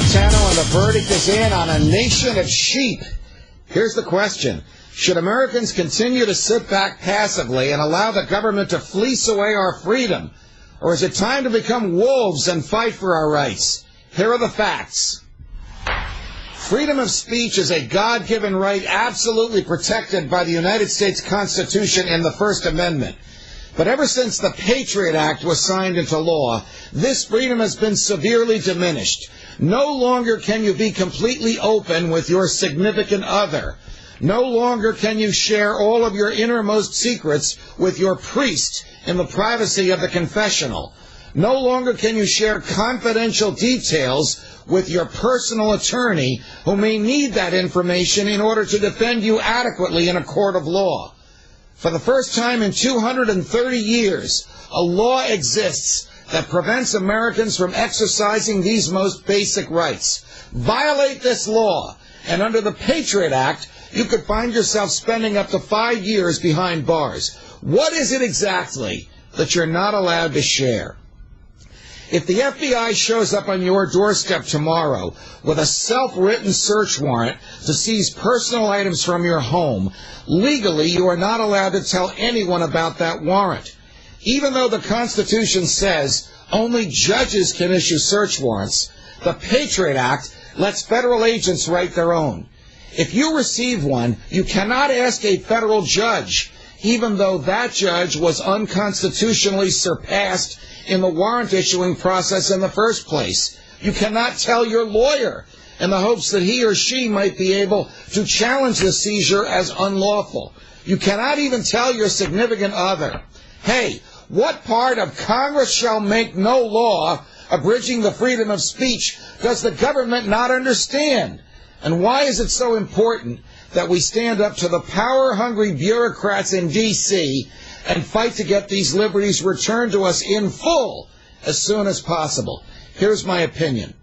Napolitano, and the verdict is in on a nation of sheep. Here's the question. Should Americans continue to sit back passively and allow the government to fleece away our freedom? Or is it time to become wolves and fight for our rights? Here are the facts. Freedom of speech is a God-given right absolutely protected by the United States Constitution and the First Amendment. But ever since the Patriot Act was signed into law, this freedom has been severely diminished. No longer can you be completely open with your significant other. No longer can you share all of your innermost secrets with your priest in the privacy of the confessional. No longer can you share confidential details with your personal attorney, who may need that information in order to defend you adequately in a court of law. For the first time in 230 years, a law exists that prevents Americans from exercising these most basic rights. Violate this law, and under the Patriot Act, you could find yourself spending up to 5 years behind bars. What is it exactly that you're not allowed to share? If the FBI shows up on your doorstep tomorrow with a self-written search warrant to seize personal items from your home, legally you are not allowed to tell anyone about that warrant. Even though the Constitution says only judges can issue search warrants, the Patriot Act lets federal agents write their own. If you receive one, you cannot ask a federal judge, even though that judge was unconstitutionally surpassed in the warrant issuing process in the first place. You cannot tell your lawyer in the hopes that he or she might be able to challenge the seizure as unlawful. You cannot even tell your significant other, hey, what part of Congress shall make no law abridging the freedom of speech does the government not understand? And why is it so important that we stand up to the power-hungry bureaucrats in D.C. and fight to get these liberties returned to us in full as soon as possible? Here's my opinion.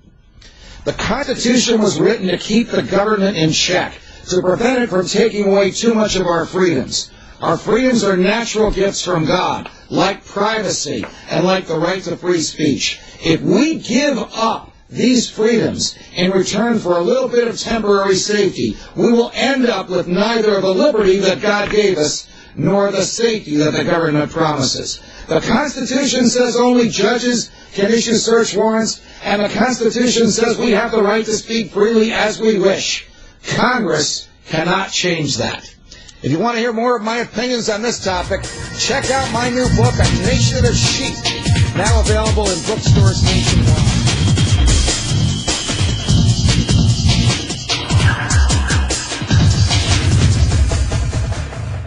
The Constitution was written to keep the government in check, to prevent it from taking away too much of our freedoms. Our freedoms are natural gifts from God, like privacy and like the right to free speech. If we give up these freedoms in return for a little bit of temporary safety, we will end up with neither the liberty that God gave us nor the safety that the government promises. The Constitution says only judges can issue search warrants, and the Constitution says we have the right to speak freely as we wish. Congress cannot change that. If you want to hear more of my opinions on this topic, check out my new book, A Nation of Sheep, now available in bookstores nationwide.